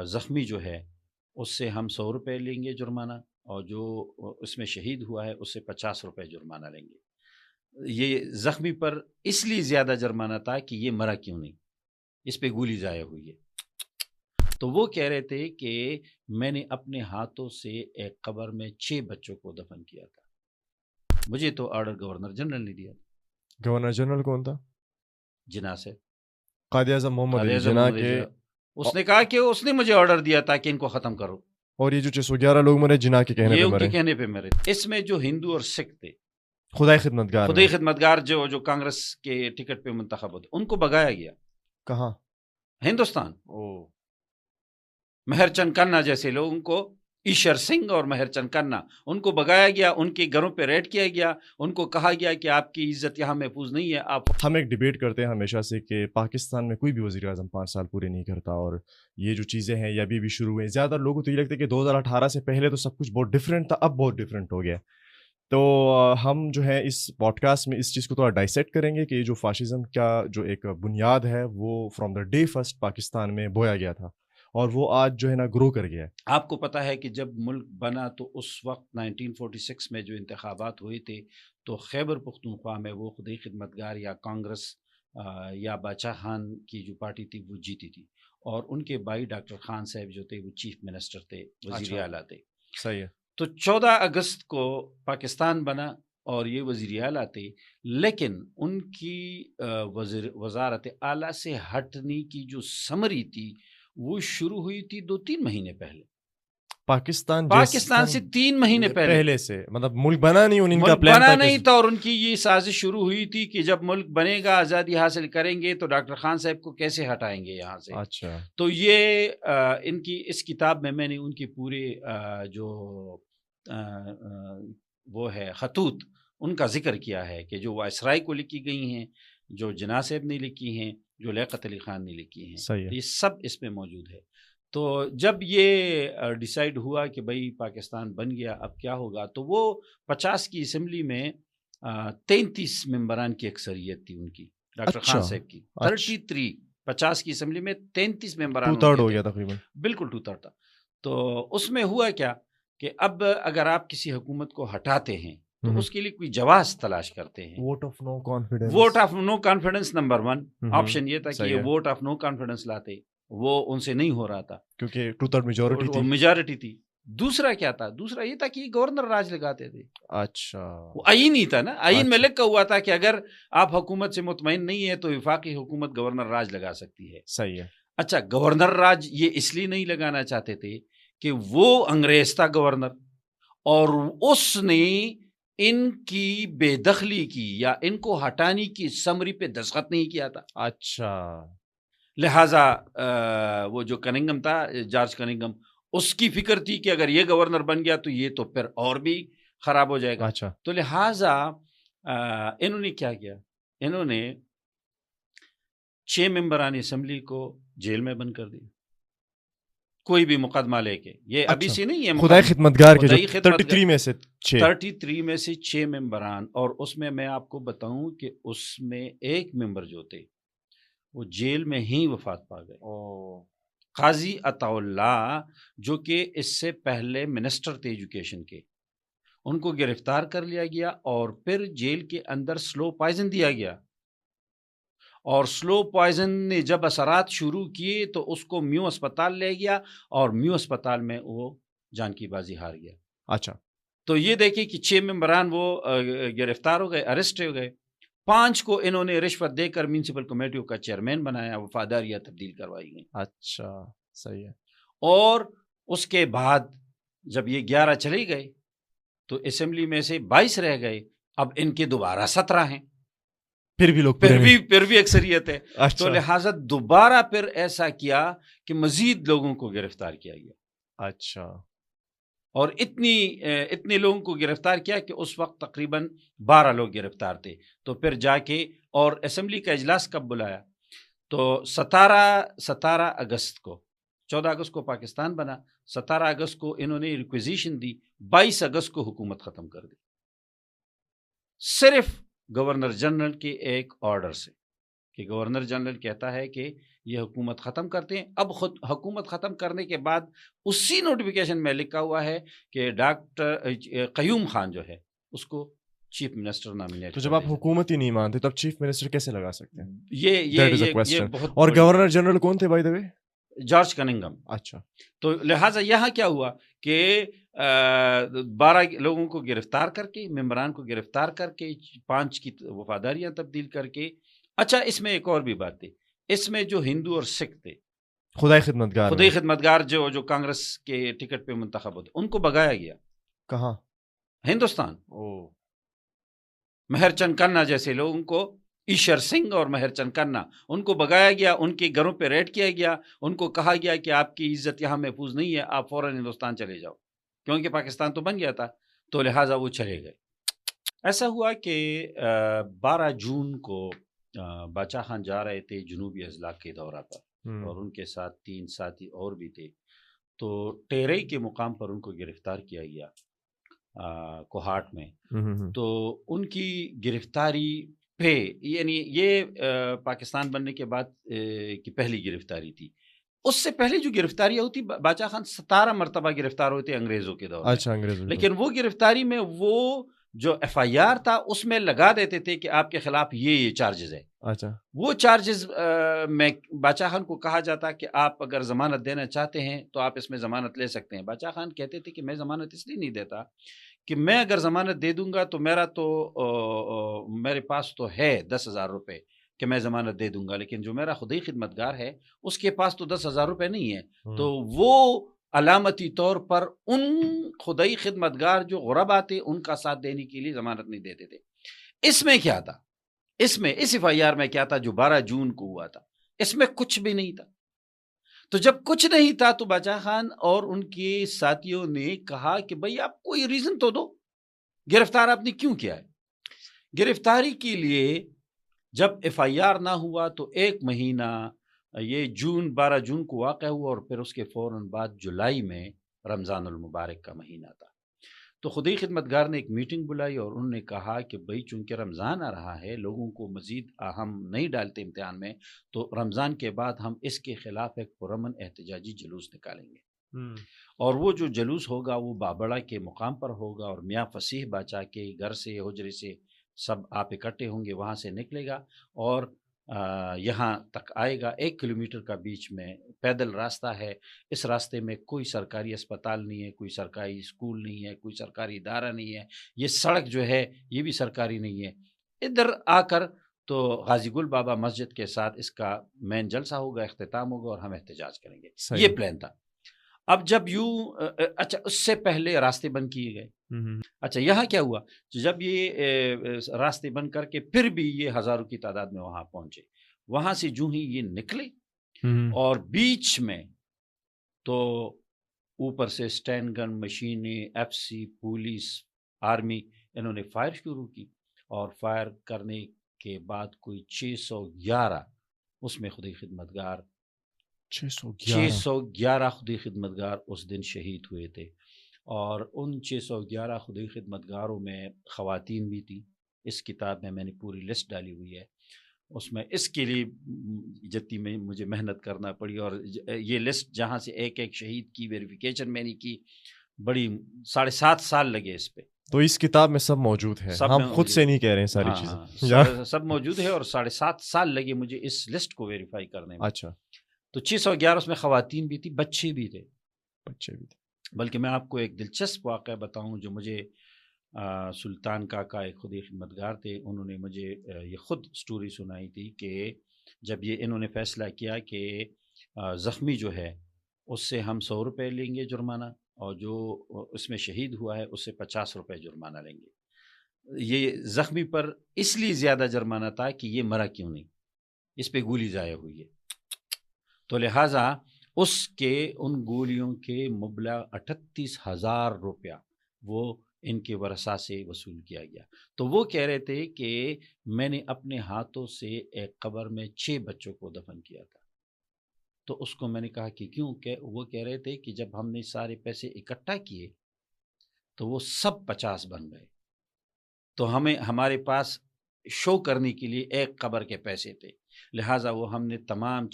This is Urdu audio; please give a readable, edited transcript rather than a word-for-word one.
زخمی جو ہے اس سے ہم 100 روپے لیں گے جرمانہ، اور جو اس میں شہید ہوا ہے اس سے 50 روپے جرمانہ لیں گے۔ یہ زخمی پر اس لیے زیادہ جرمانہ تھا کہ یہ مرا کیوں نہیں، اس پہ گولی ضائع ہوئی ہے۔ تو وہ کہہ رہے تھے کہ میں نے اپنے ہاتھوں سے ایک قبر میں 6 بچوں کو دفن کیا تھا، مجھے تو آرڈر گورنر جنرل نے دیا تھا۔ گورنر جنرل کون تھا؟ جناح سے، قائد اعظم محمد علی قائد-اعظم جناح محمد کے، علی جناح۔ اس نے کہا کہ اس نے مجھے آرڈر دیا تھا کہ ان کو ختم کرو، اور یہ جو 611 لوگ مرے جناح کے کہنے یہ پہ ان مرے، کے کہنے پہ مرے۔ اس میں جو ہندو اور سکھ تھے، خدائی خدمتگار خدای خدمتگار جو کانگریس کے ٹکٹ پہ منتخب ہوتے، ان کو بگایا گیا کہاں؟ ہندوستان۔ مہر چند کھنہ جیسے لوگوں کو، ایشور سنگھ اور مہر چند کھنہ، ان کو بگایا گیا، ان کے گھروں پہ ریڈ کیا گیا، ان کو کہا گیا کہ آپ کی عزت یہاں محفوظ نہیں ہے۔ آپ ہم ایک ڈیبیٹ کرتے ہیں ہمیشہ سے کہ پاکستان میں کوئی بھی وزیر اعظم 5 سال پورے نہیں کرتا، اور یہ جو چیزیں ہیں یہ ابھی بھی شروع ہوئے ہیں۔ زیادہ لوگوں کو تو یہ لگتا ہے کہ 2018 سے پہلے تو سب کچھ بہت ڈفرینٹ تھا، اب بہت ڈفرینٹ ہو گیا۔ تو ہم جو ہے اس پوڈ کاسٹ میں اس چیز کو تھوڑا ڈائسیکٹ کریں گے کہ یہ جو فاشزم کا جو ایک بنیاد ہے وہ from the day first Pakistan میں بویا گیا تھا، اور وہ آج جو ہے نا گرو کر گیا ہے۔ آپ کو پتہ ہے کہ جب ملک بنا تو اس وقت 1946 میں جو انتخابات ہوئے تھے تو خیبر پختونخوا میں وہ خدای خدمتگار یا کانگریس یا باچا خان کی جو پارٹی تھی وہ جیتی تھی، اور ان کے بھائی ڈاکٹر خان صاحب جو تھے وہ چیف منسٹر تھے، وزیر اعلیٰ تھے۔ صحیح ہے۔ تو 14 اگست کو پاکستان بنا اور یہ وزیر اعلیٰ تھے، لیکن ان کی وزارت اعلیٰ سے ہٹنے کی جو سمری تھی وہ شروع ہوئی تھی 2-3 مہینے پہلے، پاکستان سے 3 مہینے پہلے سے، مطلب ملک بنا نہیں، ان کا ملک پلان بنا تھا نہیں تھا، اور ان کی یہ سازش شروع ہوئی تھی کہ جب ملک بنے گا، آزادی حاصل کریں گے تو ڈاکٹر خان صاحب کو کیسے ہٹائیں گے یہاں سے۔ اچھا، تو یہ ان کی اس کتاب میں نے ان کی پورے جو وہ ہے خطوط ان کا ذکر کیا ہے کہ جو وائسرائے کو لکھی گئی ہیں، جو جناح صاحب نے لکھی ہیں، جو لیاقت علی خان نے لکھی ہیں، صحیح ہے۔ یہ سب اس میں موجود ہے۔ تو جب یہ ڈیسائیڈ ہوا کہ بھئی پاکستان بن گیا، اب کیا ہوگا، تو وہ 50 کی اسمبلی میں 33 ممبران کی اکثریت تھی ان کی، ڈاکٹر خان صاحب کی 33، 50 کی اسمبلی میں 33 ممبران 2/3 ہو گیا تقریباً، بالکل 2/3 تھا۔ تو اس میں ہوا کیا کہ اب اگر آپ کسی حکومت کو ہٹاتے ہیں تو اس کے لیے کوئی جواز تلاش کرتے ہیں۔ Vote of no confidence, vote of no confidence number 1 option یہ تھا کہ یہ ووٹ آف نو کانفیڈنس لاتے، وہ ان سے نہیں ہو رہا تھا کیونکہ 2/3 میجورٹی تھی۔ دوسرا کیا تھا؟ دوسرا یہ تھا کہ یہ گورنر راج لگاتے تھے۔ اچھا، وہ آئین ہی تھا نا، آئین میں لکھا ہوا تھا کہ اگر آپ حکومت سے مطمئن نہیں ہے تو وفاقی حکومت گورنر راج لگا سکتی ہے۔ صحیح ہے۔ اچھا، گورنر راج یہ اس لیے نہیں لگانا چاہتے تھے کہ وہ انگریز تھا گورنر، اور اس نے ان کی بے دخلی کی یا ان کو ہٹانے کی سمری پہ دستخط نہیں کیا تھا۔ اچھا، لہٰذا وہ جو کننگم تھا، جارج کننگم، اس کی فکر تھی کہ اگر یہ گورنر بن گیا تو یہ تو پھر اور بھی خراب ہو جائے گا۔ اچھا، تو لہٰذا انہوں نے کیا کیا، انہوں نے 6 ممبران اسمبلی کو جیل میں بند کر دیا، کوئی بھی مقدمہ لے کے۔ یہ ابھی سے نہیں ہے، خدای خدمتگار کے جو 33 میں سے 6 ممبران، اور اس میں آپ کو بتاؤں کہ اس میں ایک ممبر جو تھے وہ جیل میں ہی وفات پا گئے۔ قاضی عطا اللہ جو کہ اس سے پہلے منسٹر تھے ایجوکیشن کے، ان کو گرفتار کر لیا گیا اور پھر جیل کے اندر سلو پوائزن دیا گیا، اور سلو پوائزن نے جب اثرات شروع کیے تو اس کو میو اسپتال لے گیا، اور میو اسپتال میں وہ جان کی بازی ہار گیا۔ اچھا، تو یہ دیکھیں کہ 6 ممبران وہ گرفتار ہو گئے، اریسٹ ہو گئے، 5 کو انہوں نے رشوت دے کر میونسپل کمیٹیوں کا چیئرمین بنایا، وفاداریاں تبدیل کروائی گئیں۔ اچھا، صحیح ہے۔ اور اس کے بعد جب یہ 11 چلے گئے تو اسمبلی میں سے 22 رہ گئے، اب ان کے دوبارہ 17 ہیں، پھر بھی لوگ پھر بھی اکثریت ہے۔ تو لہٰذا دوبارہ پھر ایسا کیا کہ مزید لوگوں کو گرفتار کیا گیا۔ اچھا، اور اتنے لوگوں کو گرفتار کیا کہ اس وقت تقریباً 12 لوگ گرفتار تھے۔ تو پھر جا کے اور اسمبلی کا اجلاس کب بلایا؟ تو 17 اگست کو، 14 اگست کو پاکستان بنا، 17 اگست کو انہوں نے ریکویزیشن دی، 22 اگست کو حکومت ختم کر دی، صرف گورنر جنرل کے ایک آرڈر سے کہ گورنر جنرل کہتا ہے کہ یہ حکومت ختم کرتے ہیں. اب خود حکومت ختم کرنے کے بعد اسی نوٹیفیکیشن میں لکھا ہوا ہے کہ ڈاکٹر قیوم خان جو ہے اس کو چیف منسٹر نامینیٹ. تو جب آپ حکومت ہی نہیں مانتے تب چیف منسٹر کیسے لگا سکتے ہیں؟ یہ بہت. اور گورنر جنرل کون تھے بائی دا وے؟ جارج کننگھم. اچھا. تو لہٰذا یہاں کیا ہوا کہ 12 لوگوں کو گرفتار کر کے، ممبران کو گرفتار کر کے، 5 کی وفاداریاں تبدیل کر کے. اچھا اس میں ایک اور بھی بات تھی، اس میں جو ہندو اور سکھ تھے، خدائی خدمتگار جو کانگریس کے ٹکٹ پہ منتخب ہوتے، ان کو بگایا گیا. کہاں؟ ہندوستان. مہر چند کھنہ جیسے لوگوں کو، ایشور سنگھ اور مہر چند کھنہ، ان کو بگایا گیا، ان کے گھروں پہ ریڈ کیا گیا، ان کو کہا گیا کہ آپ کی عزت یہاں محفوظ نہیں ہے، آپ فوراً ہندوستان چلے جاؤ، کیونکہ پاکستان تو بن گیا تھا، تو لہٰذا وہ چلے گئے. ایسا ہوا کہ 12 جون کو باچا خان جا رہے تھے جنوبی اضلاع کے دورہ پر، اور ان کے ساتھ 3 ساتھی اور بھی تھے. تو ٹیرئی کے مقام پر ان کو گرفتار کیا گیا کوہاٹ میں. تو ان کی گرفتاری پہ، یعنی یہ پاکستان بننے کے بعد کی پہلی گرفتاری تھی. اس سے پہلے جو گرفتاریاں ہوتی، باچا خان 17 مرتبہ گرفتار ہوتے انگریزوں کے دور میں. اچھا، انگریزوں. لیکن وہ گرفتاری میں وہ جو ایف آئی آر تھا اس میں لگا دیتے تھے کہ آپ کے خلاف یہ چارجز ہے. اچھا. وہ چارجز میں باچا خان کو کہا جاتا کہ آپ اگر ضمانت دینا چاہتے ہیں تو آپ اس میں ضمانت لے سکتے ہیں. باچا خان کہتے تھے کہ میں ضمانت اس لیے نہیں دیتا کہ میں اگر ضمانت دے دوں گا تو میرے پاس تو ہے 10,000 روپے کہ میں ضمانت دے دوں گا، لیکن جو میرا خدائی خدمتگار ہے اس کے پاس تو 10,000 روپے نہیں ہے. تو وہ علامتی طور پر ان خدائی خدمتگار جو غربا تھے ان کا ساتھ دینے کے لیے ضمانت نہیں دیتے تھے. اس میں کیا تھا، اس ایف آئی آر میں کیا تھا جو 12 جون کو ہوا تھا، اس میں کچھ بھی نہیں تھا. تو جب کچھ نہیں تھا تو باچا خان اور ان کے ساتھیوں نے کہا کہ بھئی آپ کوئی ریزن تو دو، گرفتار آپ نے کیوں کیا ہے. گرفتاری کے لیے جب ایف آئی آر نہ ہوا تو 1 مہینہ، یہ 12 جون کو واقع ہوا، اور پھر اس کے فوراً بعد جولائی میں رمضان المبارک کا مہینہ تھا. تو خدائی خدمتگار نے ایک میٹنگ بلائی اور انہوں نے کہا کہ بھئی چونکہ رمضان آ رہا ہے، لوگوں کو مزید ہم نہیں ڈالتے امتحان میں، تو رمضان کے بعد ہم اس کے خلاف ایک پرامن احتجاجی جلوس نکالیں گے. اور وہ جو جلوس ہوگا وہ بابڑا کے مقام پر ہوگا، اور میاں فصیح باچا کے گھر سے، حجرے سے سب آپ اکٹھے ہوں گے، وہاں سے نکلے گا اور یہاں تک آئے گا. 1 کلومیٹر کا بیچ میں پیدل راستہ ہے. اس راستے میں کوئی سرکاری اسپتال نہیں ہے، کوئی سرکاری اسکول نہیں ہے، کوئی سرکاری ادارہ نہیں ہے. یہ سڑک جو ہے یہ بھی سرکاری نہیں ہے. ادھر آ کر تو غازی گل بابا مسجد کے ساتھ اس کا مین جلسہ ہوگا، اختتام ہوگا اور ہم احتجاج کریں گے. یہ پلان تھا. اب جب اچھا اس سے پہلے راستے بند کیے گئے. اچھا یہاں کیا ہوا، جب یہ راستے بند کر کے پھر بھی یہ ہزاروں کی تعداد میں وہاں پہنچے، وہاں سے جو ہی یہ نکلے اور بیچ میں تو اوپر سے اسٹین گن مشینیں، ایف سی، پولیس، آرمی، انہوں نے فائر شروع کی. اور فائر کرنے کے بعد کوئی 611 اس میں خدائی خدمتگار 611 خدائی خدمتگار اس دن شہید ہوئے تھے. اور ان 611 خدائی خدمتگاروں میں خواتین بھی تھیں. اس کتاب میں نے پوری لسٹ ڈالی ہوئی ہے. اس میں اس کے لیے جتنی میں مجھے محنت کرنا پڑی، اور یہ لسٹ جہاں سے ایک ایک شہید کی ویریفیکیشن میں نے کی، بڑی 7.5 سال لگے اس پہ. تو اس کتاب میں سب موجود ہے، ہم خود سے نہیں کہہ رہے ہیں ساری چیزیں، سب موجود ہے. اور 7.5 سال لگے مجھے اس لسٹ کو ویریفائی کرنے میں. اچھا. تو 611 اس میں خواتین بھی تھی، بچے بھی تھے. بلکہ میں آپ کو ایک دلچسپ واقعہ بتاؤں جو مجھے سلطان کاکا ایک خدائی خدمتگار تھے، انہوں نے مجھے یہ خود سٹوری سنائی تھی کہ جب یہ انہوں نے فیصلہ کیا کہ زخمی جو ہے اس سے ہم 100 روپے لیں گے جرمانہ، اور جو اس میں شہید ہوا ہے اس سے 50 روپے جرمانہ لیں گے. یہ زخمی پر اس لیے زیادہ جرمانہ تھا کہ یہ مرا کیوں نہیں، اس پہ گولی ضائع ہوئی ہے. تو لہٰذا اس کے ان گولیوں کے مبلغ 38,000 روپیہ وہ ان کے ورثاء سے وصول کیا گیا. تو وہ کہہ رہے تھے کہ میں نے اپنے ہاتھوں سے ایک قبر میں 6 بچوں کو دفن کیا تھا. تو اس کو میں نے کہا کہ کیوں؟ کہ وہ کہہ رہے تھے کہ جب ہم نے سارے پیسے اکٹھا کیے تو وہ سب 50 بن گئے، تو ہمارے پاس شو کرنے کے لیے ایک قبر کے پیسے تھے. لہٰذا وہ ہم نے تمام